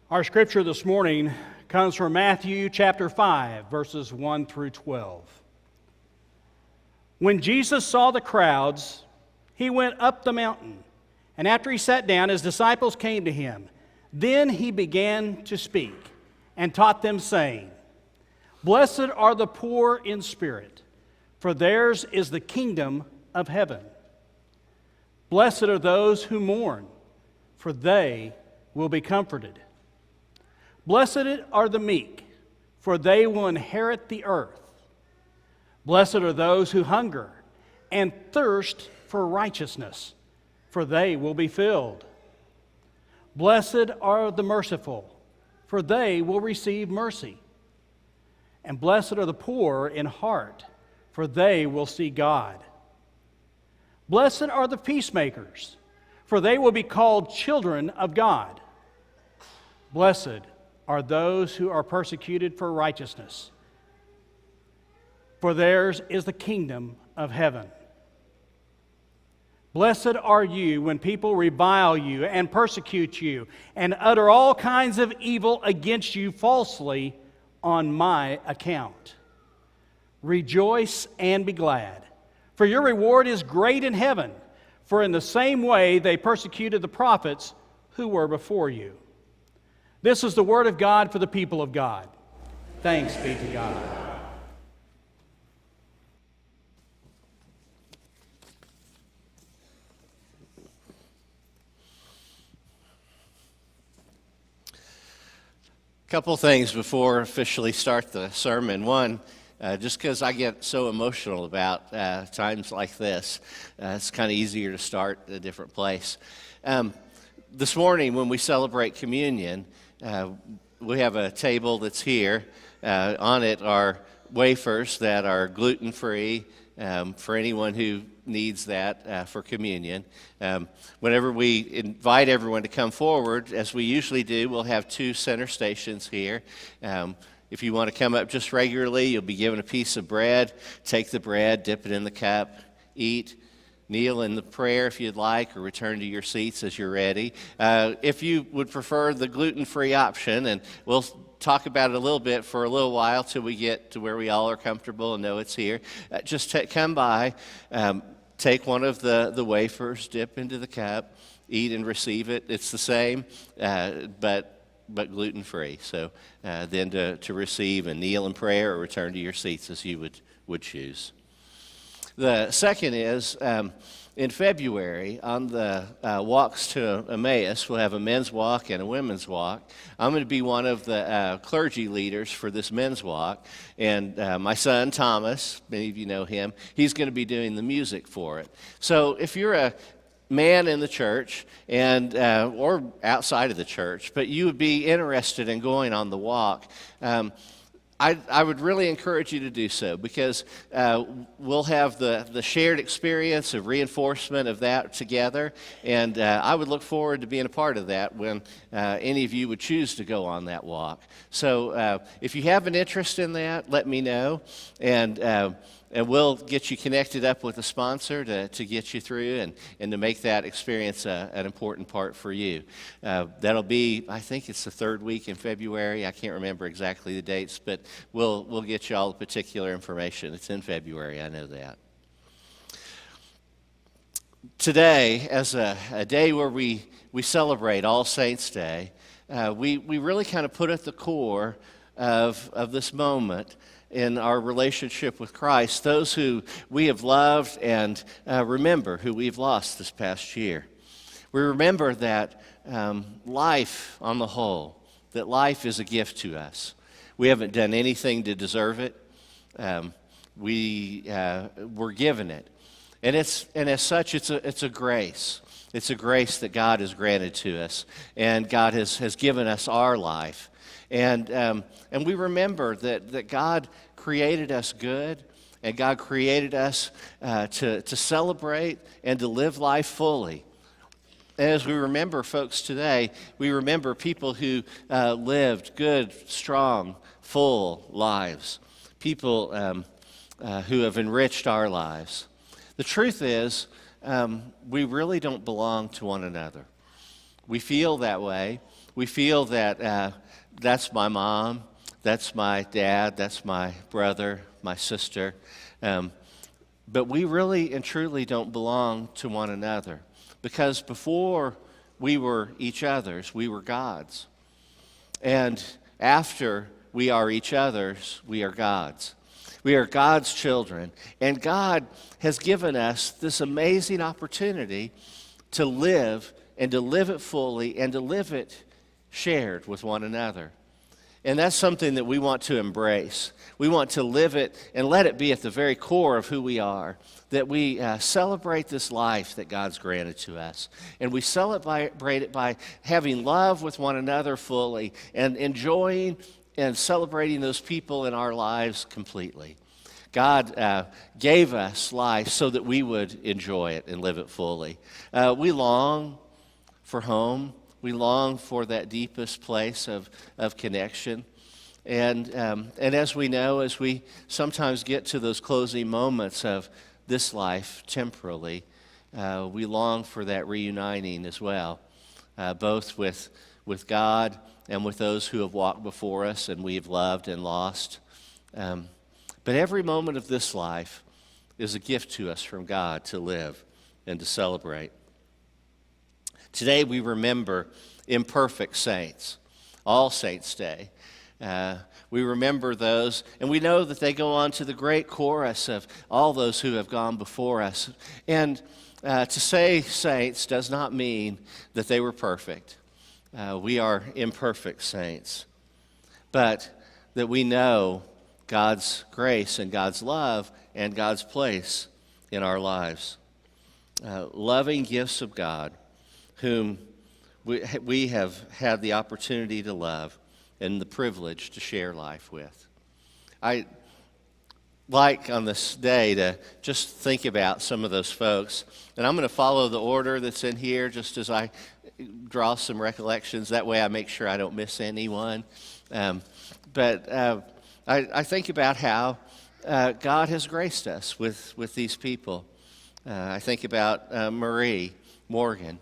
Our scripture this morning comes from Matthew chapter 5, verses 1 through 12. When Jesus saw the crowds, he went up the mountain, and after he sat down, his disciples came to him. Then he began to speak and taught them, saying, "Blessed are the poor in spirit, for theirs is the kingdom of heaven. Blessed are those who mourn, for they will be comforted. Blessed are the meek, for they will inherit the earth. Blessed are those who hunger and thirst for righteousness, for they will be filled. Blessed are the merciful, for they will receive mercy. And blessed are the poor in heart, for they will see God. Blessed are the peacemakers, for they will be called children of God. Blessed are those who are persecuted for righteousness, for theirs is the kingdom of heaven. Blessed are you when people revile you and persecute you and utter all kinds of evil against you falsely on my account. Rejoice and be glad, for your reward is great in heaven, for in the same way they persecuted the prophets who were before you." This is the word of God for the people of God. Thanks be to God. A couple things before officially start the sermon. One, just because I get so emotional about times like this, it's kind of easier to start at a different place. This morning when we celebrate communion, we have a table that's here. On it are wafers that are gluten-free for anyone who needs that for communion. Whenever we invite everyone to come forward, as we usually do, we'll have two center stations here. If you want to come up just regularly, you'll be given a piece of bread. Take the bread, dip it in the cup, eat. Kneel in the prayer if you'd like, or return to your seats as you're ready. If you would prefer the gluten-free option, and we'll talk about it a little bit for a little while till we get to where we all are comfortable and know it's here. Just come by, take one of the wafers, dip into the cup, eat and receive it. It's the same, but gluten-free. So then to receive and kneel in prayer or return to your seats as you would choose. The second is, in February, on the walks to Emmaus, we'll have a men's walk and a women's walk. I'm going to be one of the clergy leaders for this men's walk, and my son, Thomas, many of you know him, he's going to be doing the music for it. So if you're a man in the church and or outside of the church, but you would be interested in going on the walk, I would really encourage you to do so, because we'll have the shared experience of reinforcement of that together, and I would look forward to being a part of that when any of you would choose to go on that walk. So if you have an interest in that, let me know, and we'll get you connected up with a sponsor to get you through and to make that experience an important part for you. That'll be, I think it's the third week in February. I can't remember exactly the dates, but we'll get you all the particular information. It's in February, I know that. Today, as a day where we celebrate All Saints' Day, we really kind of put at the core of this moment in our relationship with Christ, those who we have loved and remember who we've lost this past year. We remember that life on the whole, that life is a gift to us. We haven't done anything to deserve it. We were given it. And as such, it's a grace. It's a grace that God has granted to us, and God has given us our life. And we remember that God created us good, and God created us to celebrate and to live life fully. And as we remember folks today, we remember people who lived good, strong, full lives, people who have enriched our lives. The truth is, we really don't belong to one another. We feel that way. We feel that that's my mom, that's my dad, that's my brother, my sister. But we really and truly don't belong to one another, because before we were each other's, we were God's. And after we are each other's, we are God's. We are God's children. And God has given us this amazing opportunity to live, and to live it fully, and to live it shared with one another. And that's something that we want to embrace. We want to live it and let it be at the very core of who we are, that we celebrate this life that God's granted to us. And we celebrate it by having love with one another fully, and enjoying and celebrating those people in our lives completely. God gave us life so that we would enjoy it and live it fully. We long for home. We long for that deepest place of connection. And as we know, as we sometimes get to those closing moments of this life temporally, we long for that reuniting as well, both with God and with those who have walked before us and we have loved and lost. But every moment of this life is a gift to us from God to live and to celebrate. Today we remember imperfect saints, All Saints' Day. We remember those, and we know that they go on to the great chorus of all those who have gone before us. And to say saints does not mean that they were perfect. We are imperfect saints. But that we know God's grace and God's love and God's place in our lives. Loving gifts of God, whom we have had the opportunity to love and the privilege to share life with. I like on this day to just think about some of those folks. And I'm going to follow the order that's in here just as I draw some recollections. That way I make sure I don't miss anyone. But I think about how God has graced us with these people. I think about Marie Morgan.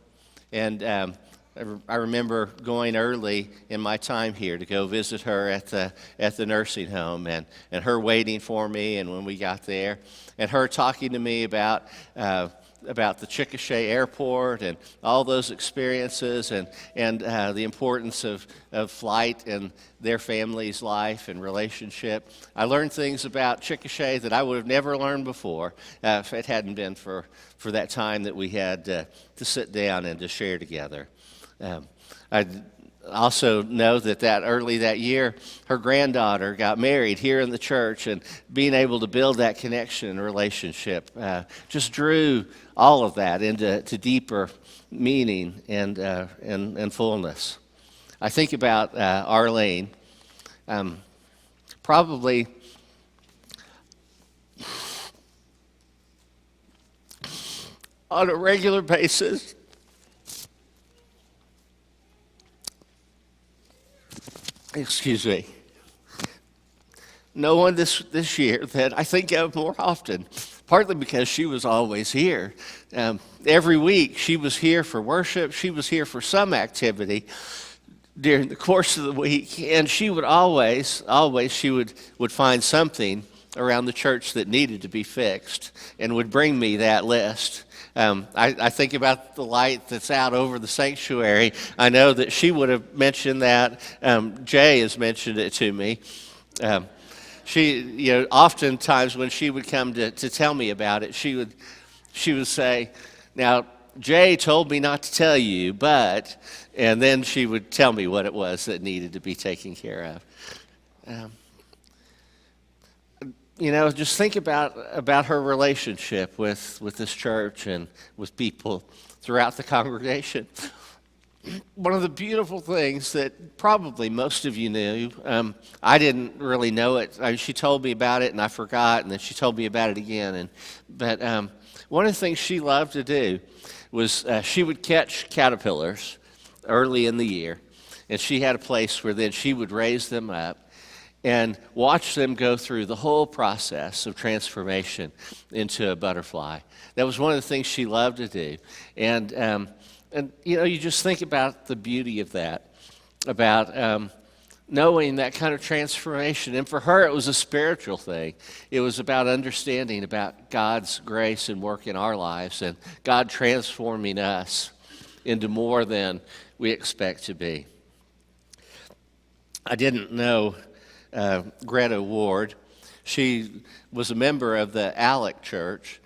And I remember going early in my time here to go visit her at the nursing home, and her waiting for me, and when we got there, and her talking to me about the Chickasha Airport and all those experiences, and the importance of flight and their family's life and relationship. I learned things about Chickasha that I would have never learned before if it hadn't been for that time that we had to sit down and to share together. I also know that early that year, her granddaughter got married here in the church, and being able to build that connection and relationship just drew all of that into deeper meaning and fullness. I think about Arlene. Probably on a regular basis, excuse me, no one this year that I think of more often, partly because she was always here. Every week she was here for worship. She was here for some activity during the course of the week, and she would always she would find something around the church that needed to be fixed and would bring me that list. I think about the light that's out over the sanctuary. I know that she would have mentioned that. Jay has mentioned it to me. She, oftentimes when she would come to tell me about it, she would say, "Now, Jay told me not to tell you, but," and then she would tell me what it was that needed to be taken care of. Just think about her relationship with this church and with people throughout the congregation. One of the beautiful things that probably most of you knew, I didn't really know it. She told me about it and I forgot, and then she told me about it again. But one of the things she loved to do was she would catch caterpillars early in the year, and she had a place where then she would raise them up and watch them go through the whole process of transformation into a butterfly. That was one of the things she loved to do. And you just think about the beauty of that. about knowing that kind of transformation. And for her, it was a spiritual thing. It was about understanding about God's grace and work in our lives and God transforming us into more than we expect to be. I didn't know Greta Ward. She was a member of the Alec Church.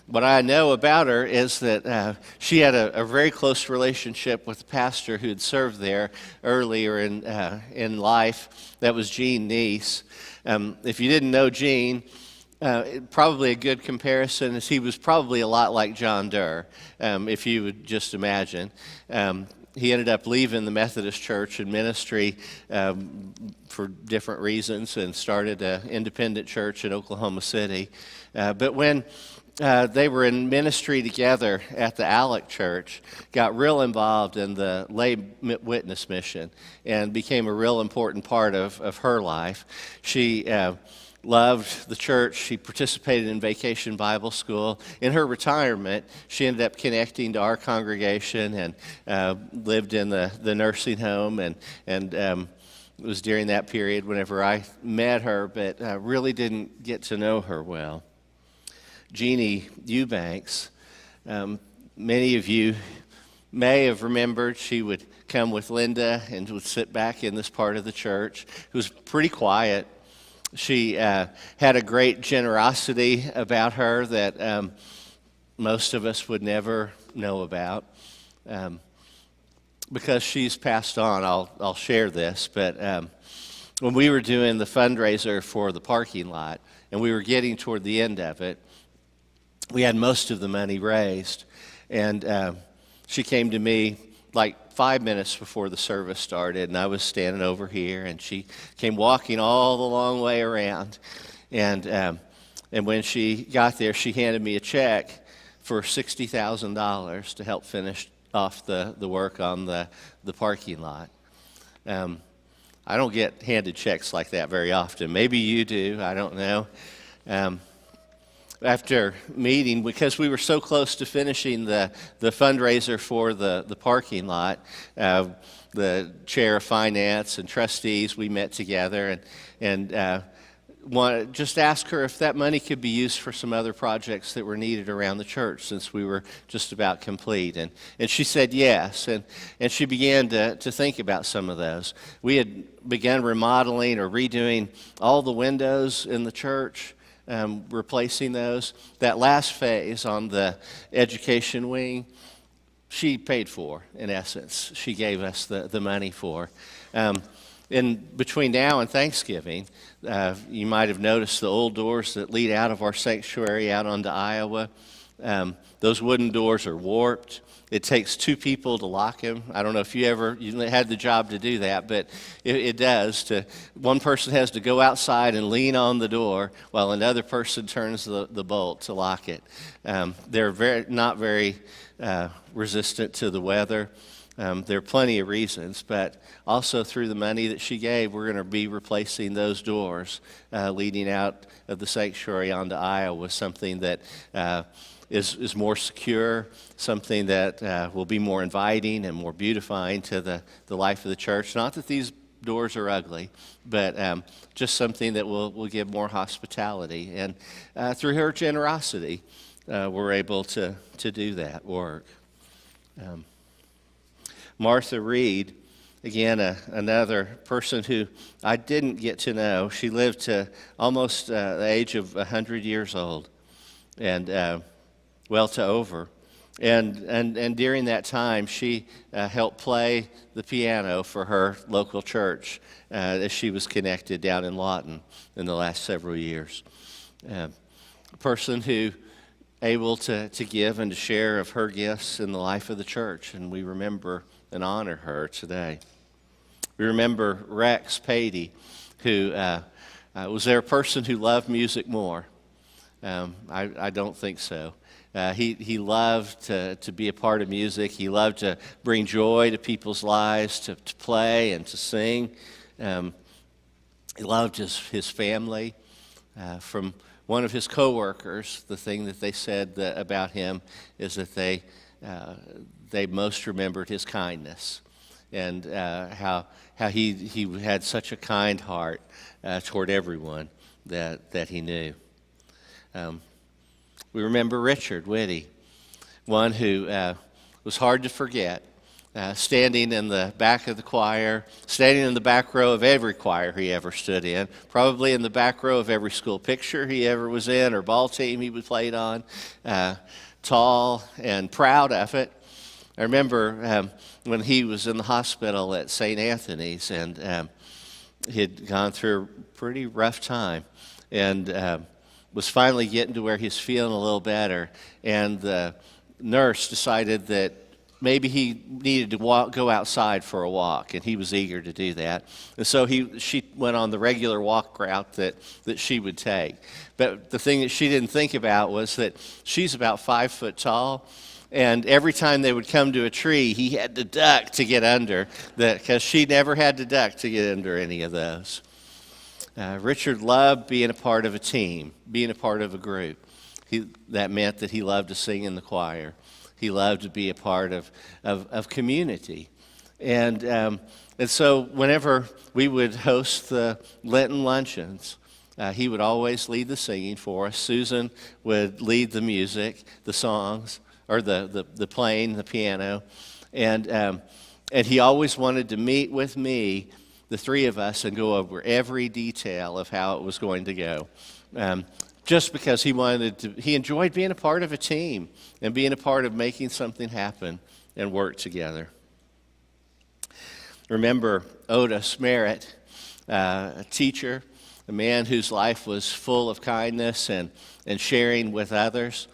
What I know about her is that she had a very close relationship with the pastor who had served there earlier in life. That was Gene Neese. If you didn't know Gene, probably a good comparison is he was probably a lot like John Durr, if you would just imagine. He ended up leaving the Methodist Church and ministry for different reasons and started an independent church in Oklahoma City. But when they were in ministry together at the Alec Church, got real involved in the lay witness mission and became a real important part of her life. She loved the church. She participated in Vacation Bible School. In her retirement, she ended up connecting to our congregation and lived in the nursing home, and it was during that period whenever I met her, but really didn't get to know her well. Jeannie Eubanks, many of you may have remembered she would come with Linda and would sit back in this part of the church. It was pretty quiet. She had a great generosity about her that most of us would never know about. Because she's passed on, I'll share this, but when we were doing the fundraiser for the parking lot and we were getting toward the end of it, we had most of the money raised, and she came to me like 5 minutes before the service started, and I was standing over here, and she came walking all the long way around, and when she got there, she handed me a check for $60,000 to help finish off the work on the parking lot. I don't get handed checks like that very often. Maybe you do, I don't know. After meeting, because we were so close to finishing the fundraiser for the parking lot, the chair of finance and trustees, we met together and just asked her if that money could be used for some other projects that were needed around the church since we were just about complete. And she said yes, and she began to think about some of those. We had begun remodeling or redoing all the windows in the church, replacing those. That last phase on the education wing, she paid for, in essence. She gave us the money for. In between now and Thanksgiving, you might have noticed the old doors that lead out of our sanctuary out onto Iowa. Those wooden doors are warped. It takes two people to lock them. I don't know if you had the job to do that, but it does. One person has to go outside and lean on the door while another person turns the bolt to lock it. They're not very resistant to the weather. There are plenty of reasons, but also through the money that she gave, we're going to be replacing those doors leading out of the sanctuary onto Iowa with something that is more secure, something that will be more inviting and more beautifying to the life of the church. Not that these doors are ugly, but just something that will give more hospitality. And through her generosity, we're able to do that work. Martha Reed, again, another person who I didn't get to know. She lived to almost the age of 100 years old, and well to over. And during that time, she helped play the piano for her local church as she was connected down in Lawton in the last several years. A person who able to give and to share of her gifts in the life of the church, and we remember and honor her today. We remember Rex Patey, who was there a person who loved music more? I don't think so. He loved to be a part of music. He loved to bring joy to people's lives, to play and to sing. He loved his family. From one of his coworkers, the thing that they said about him is that they most remembered his kindness. and how he had such a kind heart toward everyone that he knew. We remember Richard Whitty, one who was hard to forget, standing in the back of the choir, standing in the back row of every choir he ever stood in, probably in the back row of every school picture he ever was in or ball team he played on, tall and proud of it. I remember when he was in the hospital at St. Anthony's, and he'd gone through a pretty rough time, and was finally getting to where he was feeling a little better, and the nurse decided that maybe he needed to go outside for a walk, and he was eager to do that. And so she went on the regular walk route that she would take. But the thing that she didn't think about was that she's about 5 foot tall, and every time they would come to a tree, he had to duck to get under, because she never had to duck to get under any of those. Richard loved being a part of a team, being a part of a group. That meant that he loved to sing in the choir. He loved to be a part of community. And so whenever we would host the Lenten luncheons, he would always lead the singing for us. Susan would lead the music, the songs, or the playing, the piano. And he always wanted to meet with me, the three of us, and go over every detail of how it was going to go. Just because he enjoyed being a part of a team and being a part of making something happen and work together. Remember Otis Merritt, a teacher, a man whose life was full of kindness and sharing with others.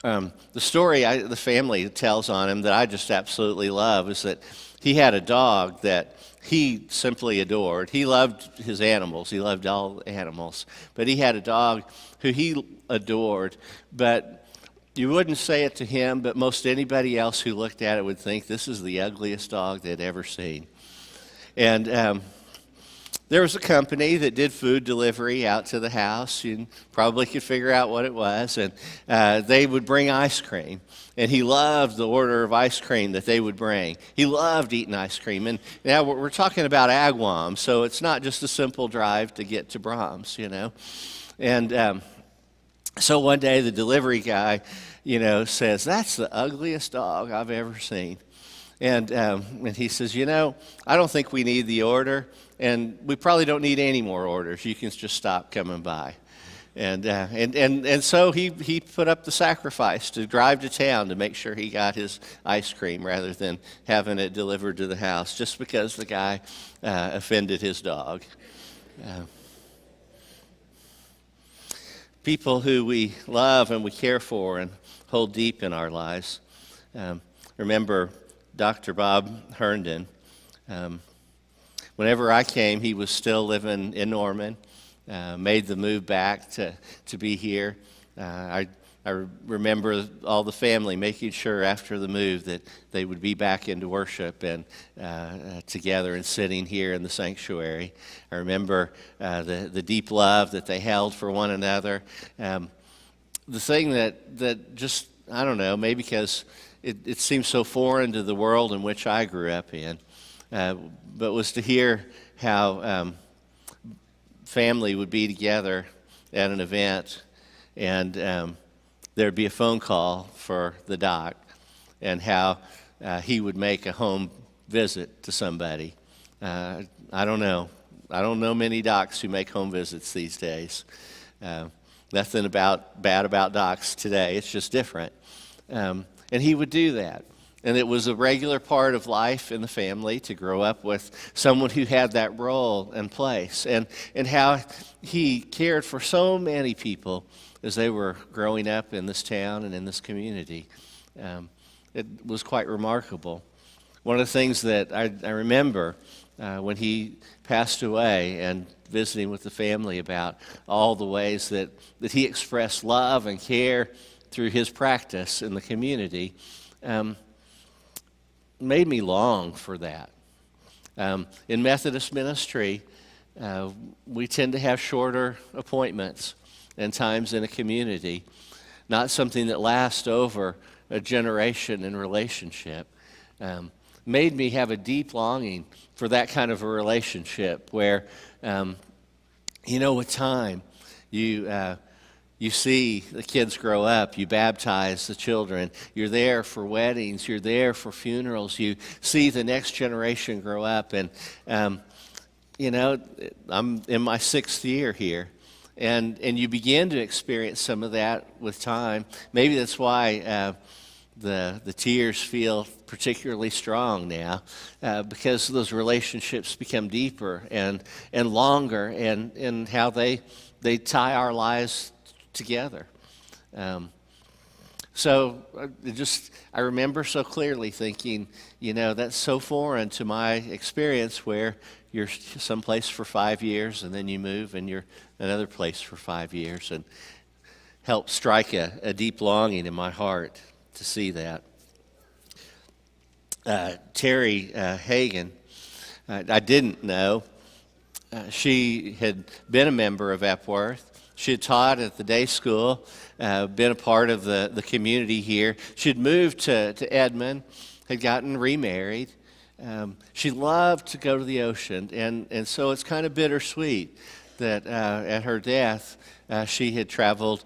The story the family tells on him that I just absolutely love is that he had a dog that he simply adored. He loved his animals. He loved all animals. But he had a dog who he adored. But you wouldn't say it to him, but most anybody else who looked at it would think this is the ugliest dog they'd ever seen. And there was a company that did food delivery out to the house. You probably could figure out what it was. And they would bring ice cream. And he loved the order of ice cream that they would bring. He loved eating ice cream. And now we're talking about Agawam, so it's not just a simple drive to get to Brahms, And so one day the delivery guy, says, "That's the ugliest dog I've ever seen." And he says, "I don't think we need the order, and we probably don't need any more orders. You can just stop coming by." And so he put up the sacrifice to drive to town to make sure he got his ice cream rather than having it delivered to the house, just because the guy offended his dog. People who we love and we care for and hold deep in our lives. Remember Dr. Bob Herndon. Whenever I came, he was still living in Norman. Made the move back to be here. I remember all the family making sure after the move that they would be back into worship and together and sitting here in the sanctuary. I remember the deep love that they held for one another. The thing that just, I don't know, maybe because it seems so foreign to the world in which I grew up in, but was to hear how family would be together at an event, and there'd be a phone call for the doc, and how he would make a home visit to somebody. I don't know many docs who make home visits these days. Nothing bad about docs today. It's just different. And he would do that. And it was a regular part of life in the family to grow up with someone who had that role and place, and how he cared for so many people as they were growing up in this town and in this community. It was quite remarkable. One of the things that I remember when he passed away and visiting with the family about all the ways that he expressed love and care through his practice in the community, made me long for that. In Methodist ministry, we tend to have shorter appointments and times in a community, not something that lasts over a generation in relationship. made me have a deep longing for that kind of a relationship where, with time, you see the kids grow up, you baptize the children, you're there for weddings, you're there for funerals, you see the next generation grow up, and I'm in my 6th year here, and you begin to experience some of that with time. Maybe that's why the tears feel particularly strong now, because those relationships become deeper and longer, and how they tie our lives together. So I remember so clearly thinking, that's so foreign to my experience, where you're someplace for 5 years and then you move and you're another place for 5 years, and helped strike a deep longing in my heart to see that. Terry Hagan, I didn't know. She had been a member of Epworth. She had taught at the day school, been a part of the community here. She had moved to Edmond, had gotten remarried. She loved to go to the ocean, and so it's kind of bittersweet that at her death, she had traveled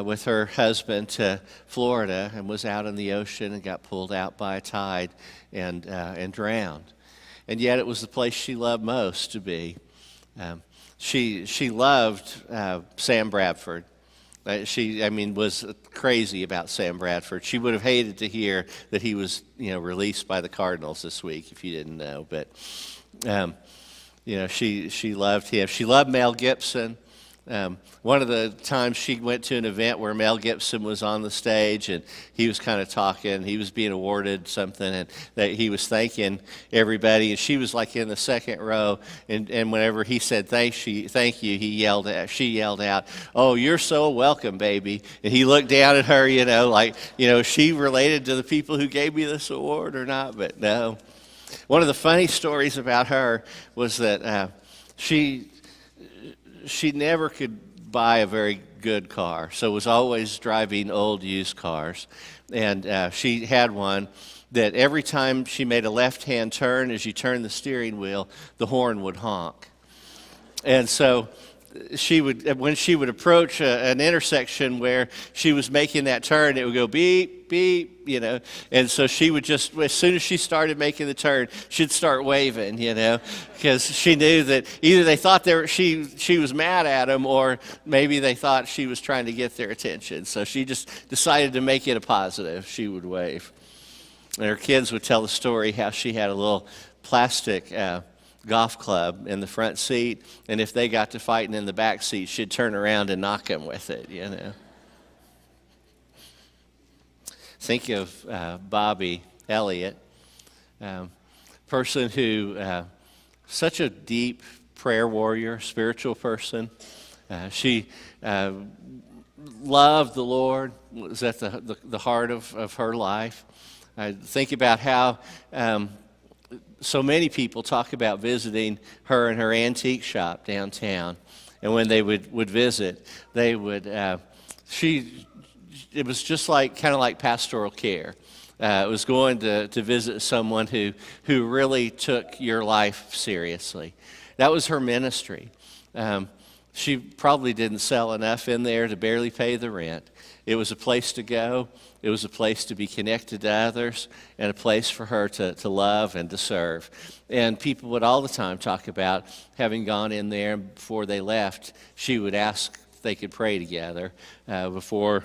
with her husband to Florida and was out in the ocean and got pulled out by a tide and drowned. And yet it was the place she loved most to be. She loved Sam Bradford. She was crazy about Sam Bradford. She would have hated to hear that he was, released by the Cardinals this week, if you didn't know. But, she loved him. She loved Mel Gibson. One of the times she went to an event where Mel Gibson was on the stage, and he was kind of talking. He was being awarded something, and that he was thanking everybody, and she was like in the second row. And whenever he said thank you, she yelled out, "Oh, you're so welcome, baby!" And he looked down at her, she related to the people who gave me this award or not. But no. One of the funny stories about her was that she never could buy a very good car, so was always driving old used cars. And she had one that every time she made a left-hand turn, as you turned the steering wheel, the horn would honk. And so when she would approach an intersection where she was making that turn, it would go beep, beep, And so she would just, as soon as she started making the turn, she'd start waving, because she knew that either they thought she was mad at them, or maybe they thought she was trying to get their attention. So she just decided to make it a positive. She would wave. And her kids would tell the story how she had a little plastic golf club in the front seat, and if they got to fighting in the back seat, she'd turn around and knock them with it, Think of Bobby Elliott, person who, such a deep prayer warrior, spiritual person. She loved the Lord, was at the heart of her life. I think about how so many people talk about visiting her in her antique shop downtown, and when they would visit, they would it was just kind of like pastoral care. It was going to visit someone who really took your life seriously. That was her ministry. She probably didn't sell enough in there to barely pay the rent. It was a place to go. It was a place to be connected to others, and a place for her to love and to serve. And people would all the time talk about having gone in there, and before they left, she would ask if they could pray together before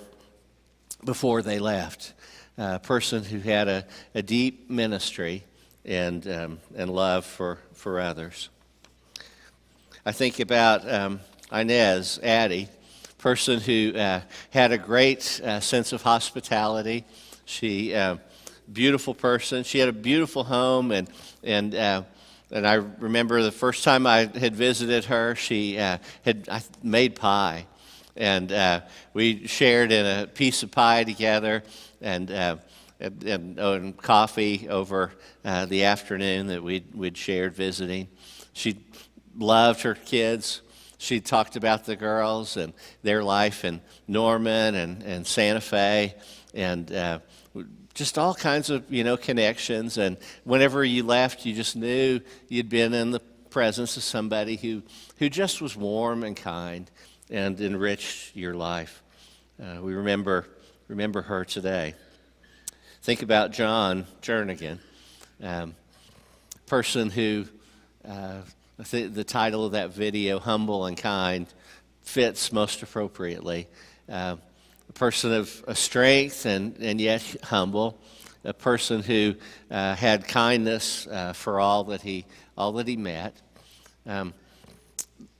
they left. A person who had a deep ministry and love for others. I think about Inez, Addie, person who had a great sense of hospitality. She, beautiful person. She had a beautiful home, and I remember the first time I had visited her, she had made pie, and we shared in a piece of pie together, and coffee over the afternoon that we'd shared visiting. She loved her kids. She talked about the girls and their life in Norman and Santa Fe, and just all kinds of, connections. And whenever you left, you just knew you'd been in the presence of somebody who just was warm and kind and enriched your life. We remember her today. Think about John Jernigan, person who, the title of that video, Humble and Kind, fits most appropriately. A person of strength and yet humble, a person who had kindness for all that he met.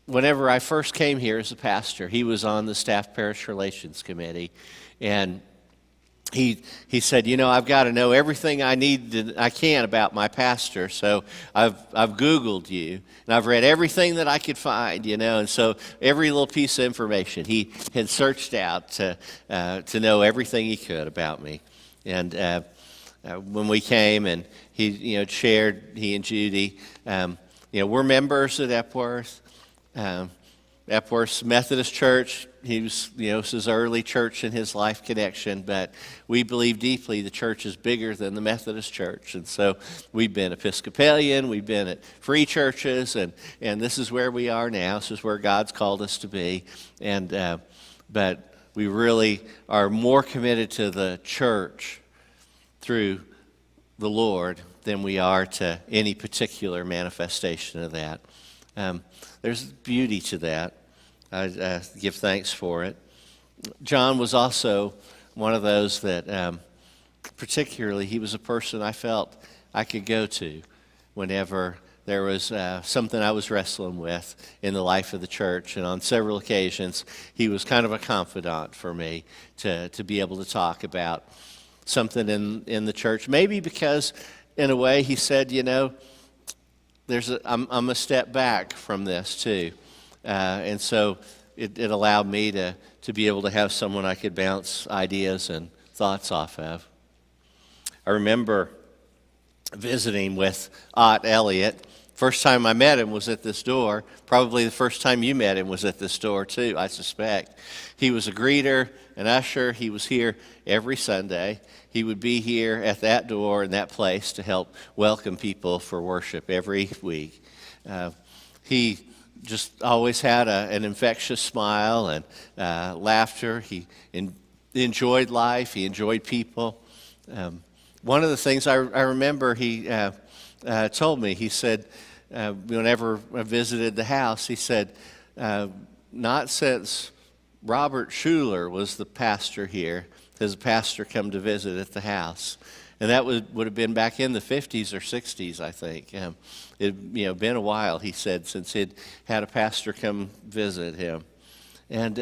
Whenever I first came here as a pastor, he was on the staff parish relations committee, and he said, I've got to know everything I can about my pastor, so I've Googled you, and I've read everything that I could find, and so every little piece of information he had searched out to know everything he could about me. And when we came and he shared, he and Judy, we're members at Epworth. Epworth's Methodist Church, he was, it's his early church in his life connection, but we believe deeply the church is bigger than the Methodist Church. And so we've been Episcopalian, we've been at free churches, and this is where we are now. This is where God's called us to be. And but we really are more committed to the church through the Lord than we are to any particular manifestation of that. There's beauty to that. I give thanks for it. John was also one of those that, particularly, he was a person I felt I could go to whenever there was something I was wrestling with in the life of the church. And on several occasions, he was kind of a confidant for me to be able to talk about something in the church. Maybe because, in a way, he said, I'm a step back from this too, and so it allowed me to be able to have someone I could bounce ideas and thoughts off of. I remember visiting with Ott Elliott. First time I met him was at this door. Probably the first time you met him was at this door too, I suspect. He was a greeter, an usher. He was here every Sunday. He would be here at that door in that place to help welcome people for worship every week. He just always had an infectious smile and laughter. He enjoyed life. He enjoyed people. One of the things I remember he told me, he said, whenever I visited the house, he said, not since Robert Schuller was the pastor here has a pastor come to visit at the house. And that would have been back in the 50s or 60s, I think. It had been a while, he said, since he'd had a pastor come visit him. And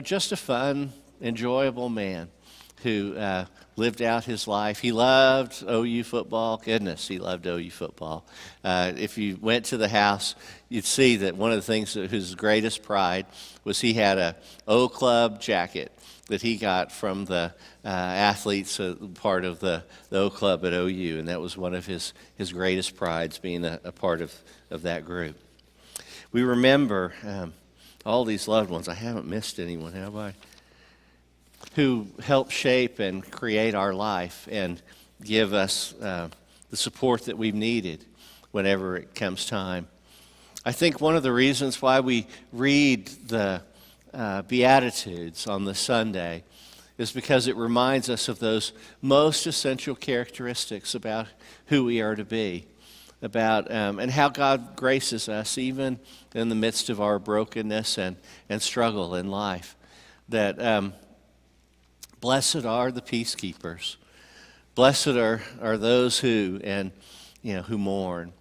just a fun, enjoyable man who lived out his life. He loved OU football. Goodness, he loved OU football. If you went to the house, you'd see that one of the things that his greatest pride was he had a O Club jacket that he got from the athletes, part of the O Club at OU, and that was one of his greatest prides, being a part of that group. We remember all these loved ones. I haven't missed anyone, have I? Who help shape and create our life and give us the support that we've needed whenever it comes time. I think one of the reasons why we read the Beatitudes on the Sunday is because it reminds us of those most essential characteristics about who we are to be, about and how God graces us even in the midst of our brokenness and struggle in life. That blessed are the peacekeepers. Blessed are those who mourn.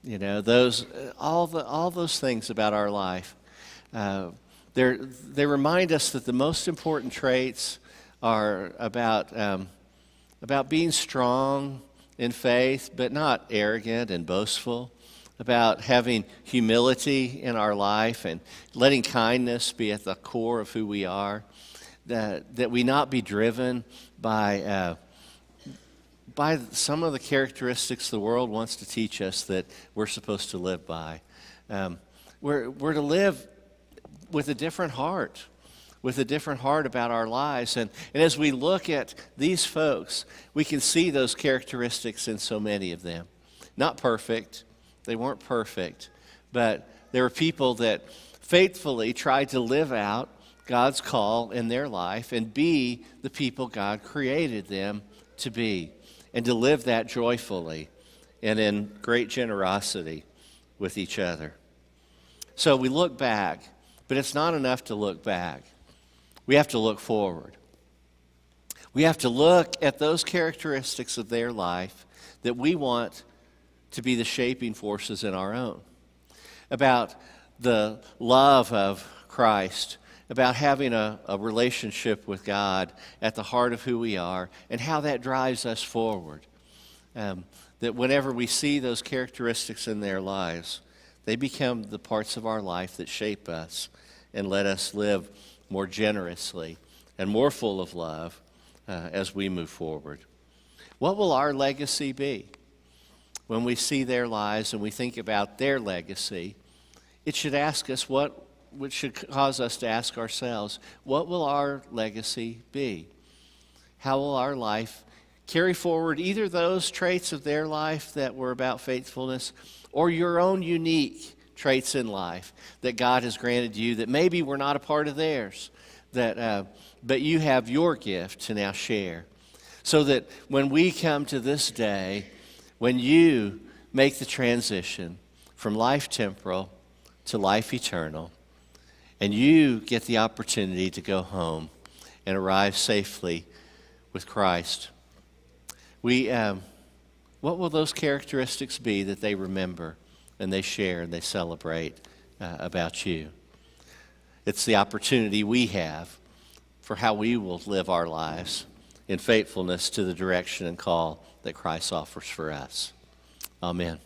Those all those things about our life. They remind us that the most important traits are about being strong in faith, but not arrogant and boastful. About having humility in our life and letting kindness be at the core of who we are. That we not be driven by by some of the characteristics the world wants to teach us that we're supposed to live by. We're to live with a different heart, about our lives. And as we look at these folks, we can see those characteristics in so many of them. Not perfect. They weren't perfect. But there were people that faithfully tried to live out God's call in their life and be the people God created them to be, and to live that joyfully and in great generosity with each other. So we look back, but it's not enough to look back. We have to look forward. We have to look at those characteristics of their life that we want to be the shaping forces in our own. About the love of Christ, about having a relationship with God at the heart of who we are, and how that drives us forward. That whenever we see those characteristics in their lives, they become the parts of our life that shape us and let us live more generously and more full of love as we move forward. What will our legacy be? When we see their lives and we think about their legacy, it should ask us which should cause us to ask ourselves, what will our legacy be? How will our life carry forward either those traits of their life that were about faithfulness, or your own unique traits in life that God has granted you that maybe were not a part of theirs, but you have your gift to now share. So that when we come to this day, when you make the transition from life temporal to life eternal, and you get the opportunity to go home and arrive safely with Christ, what will those characteristics be that they remember and they share and they celebrate about you? It's the opportunity we have for how we will live our lives in faithfulness to the direction and call that Christ offers for us. Amen.